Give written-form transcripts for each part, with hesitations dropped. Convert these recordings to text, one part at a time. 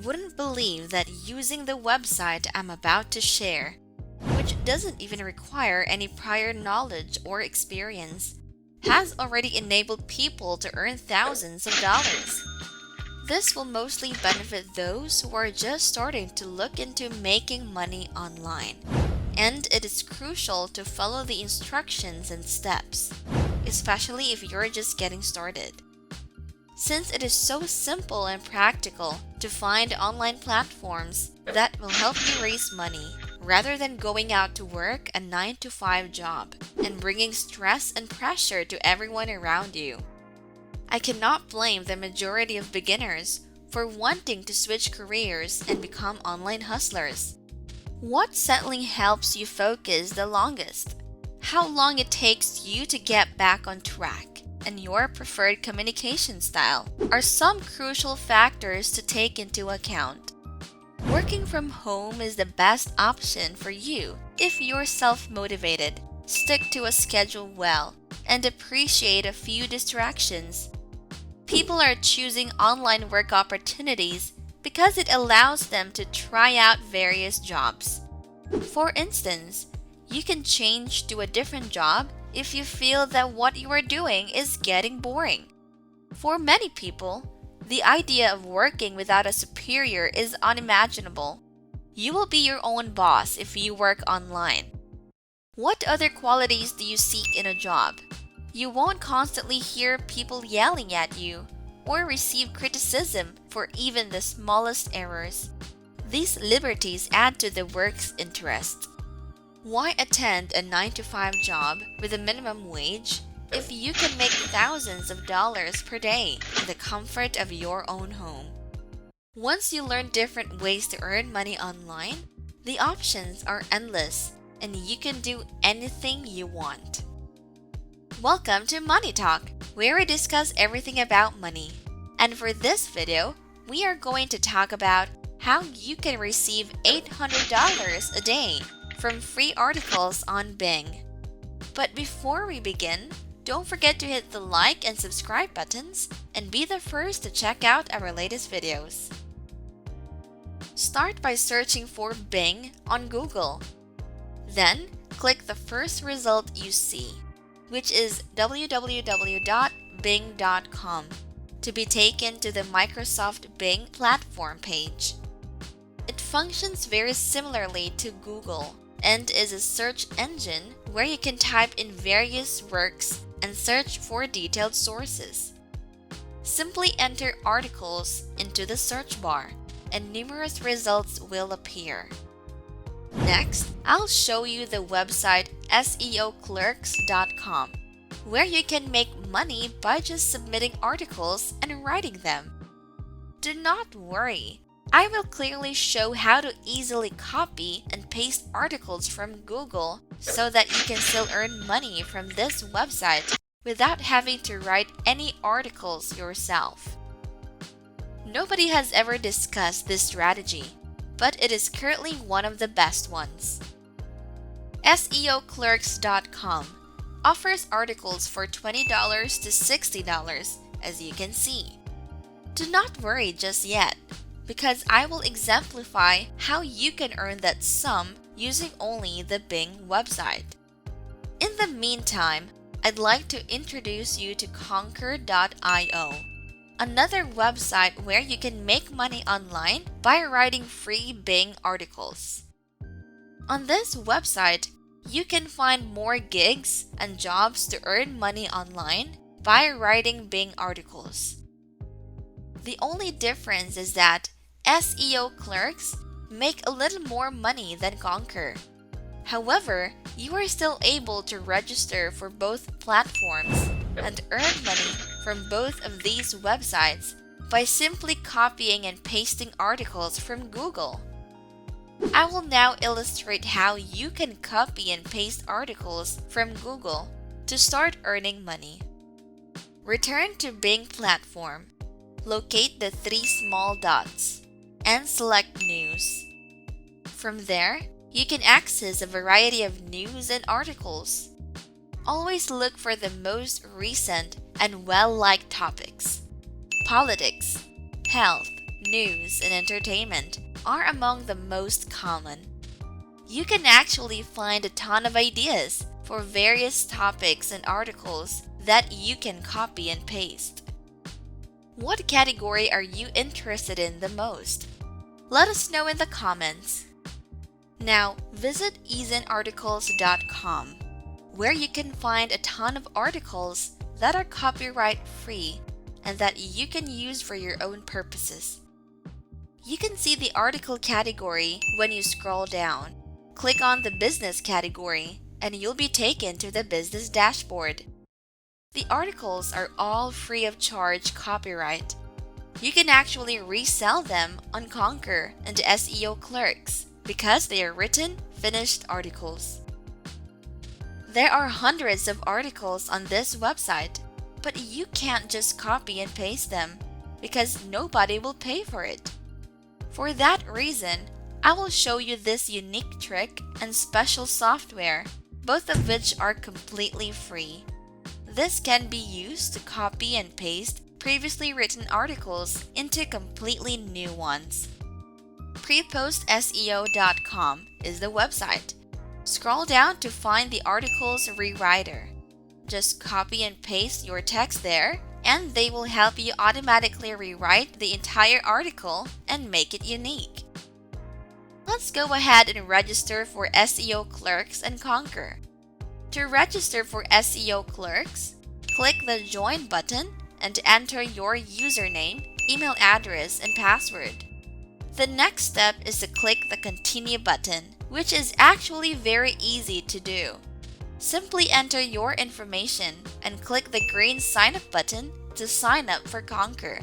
wouldn't believe that using the website I'm about to share, which doesn't even require any prior knowledge or experience, has already enabled people to earn thousands of dollars. This will mostly benefit those who are just starting to look into making money online. And it is crucial to follow the instructions and steps, especially if you're just getting started. Since it is so simple and practical to find online platforms that will help you raise money rather than going out to work a 9-to-5 job and bringing stress and pressure to everyone around you. I cannot blame the majority of beginners for wanting to switch careers and become online hustlers. What settling helps you focus the longest? How long it takes you to get back on track? And your preferred communication style are some crucial factors to take into account. Working from home is the best option for you if you're self-motivated, stick to a schedule well, and appreciate a few distractions. People are choosing online work opportunities because it allows them to try out various jobs. For instance, you can change to a different job if you feel that what you are doing is getting boring. For many people, the idea of working without a superior is unimaginable. You will be your own boss if you work online. What other qualities do you seek in a job? You won't constantly hear people yelling at you or receive criticism for even the smallest errors. These liberties add to the work's interest. Why attend a 9-to-5 job with a minimum wage if you can make thousands of dollars per day in the comfort of your own home? Once you learn different ways to earn money online, the options are endless and you can do anything you want. Welcome to Money Talk, where we discuss everything about money. And for this video, we are going to talk about how you can receive $800 a day from free articles on Bing. But before we begin, don't forget to hit the like and subscribe buttons and be the first to check out our latest videos. Start by searching for Bing on Google. Then, click the first result you see, which is www.bing.com, to be taken to the Microsoft Bing platform page. It functions very similarly to Google and is a search engine where you can type in various works and search for detailed sources. Simply enter articles into the search bar and numerous results will appear. Next, I'll show you the website SEOclerks.com, where you can make money by just submitting articles and writing them. Do not worry. I will clearly show how to easily copy and paste articles from Google so that you can still earn money from this website without having to write any articles yourself. Nobody has ever discussed this strategy, but it is currently one of the best ones. SEOclerks.com offers articles for $20 to $60, as you can see. Do not worry just yet, because I will exemplify how you can earn that sum using only the Bing website. In the meantime, I'd like to introduce you to Conquer.io, another website where you can make money online by writing free Bing articles. On this website, you can find more gigs and jobs to earn money online by writing Bing articles. The only difference is that SEO clerks make a little more money than Conquer. However, you are still able to register for both platforms and earn money from both of these websites by simply copying and pasting articles from Google. I will now illustrate how you can copy and paste articles from Google to start earning money. Return to Bing platform. Locate the three small dots and select News. From there, you can access a variety of news and articles. Always look for the most recent and well-liked topics: politics, health, news, and entertainment are among the most common. You can actually find a ton of ideas for various topics and articles that you can copy and paste. What category are you interested in the most? Let us know in the comments. Now, visit easinarticles.com, where you can find a ton of articles that are copyright free and that you can use for your own purposes. You can see the article category when you scroll down. Click on the business category and you'll be taken to the business dashboard. The articles are all free of charge copyright. You can actually resell them on Conquer and SEO Clerks because they are written, finished articles. There are hundreds of articles on this website, but you can't just copy and paste them because nobody will pay for it. For that reason, I will show you this unique trick and special software, both of which are completely free. This can be used to copy and paste previously written articles into completely new ones. PrepostSEO.com is the website. Scroll down to find the article's rewriter. Just copy and paste your text there, and they will help you automatically rewrite the entire article and make it unique. Let's go ahead and register for SEO Clerks and Conquer. To register for SEO Clerks, click the Join button and enter your username, email address, and password. The next step is to click the Continue button, which is actually very easy to do. Simply enter your information and click the green Sign Up button to sign up for Conquer.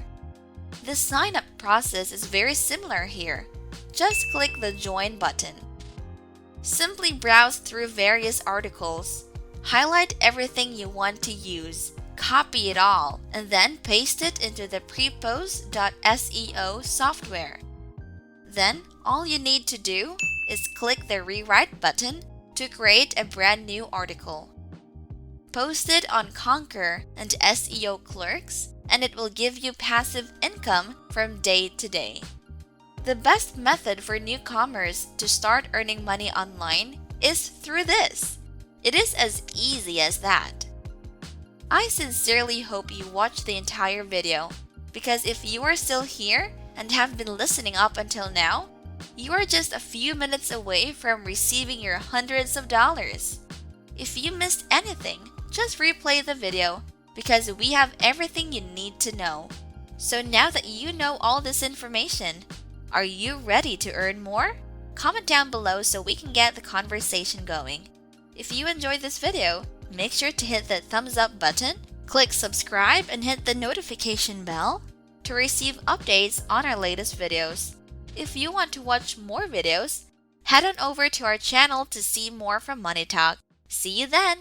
The sign up process is very similar here. Just click the Join button. Simply browse through various articles, highlight everything you want to use, copy it all, and then paste it into the Prepost.SEO software. Then, all you need to do is click the Rewrite button to create a brand new article. Post it on Conquer and SEO Clerks, and it will give you passive income from day to day. The best method for newcomers to start earning money online is through this. It is as easy as that. I sincerely hope you watched the entire video, because if you are still here and have been listening up until now, you are just a few minutes away from receiving your hundreds of dollars. If you missed anything, just replay the video because we have everything you need to know. So now that you know all this information, are you ready to earn more? Comment down below so we can get the conversation going. If you enjoyed this video, make sure to hit the thumbs up button, click subscribe, and hit the notification bell to receive updates on our latest videos. If you want to watch more videos, head on over to our channel to see more from MoneyTalk. See you then!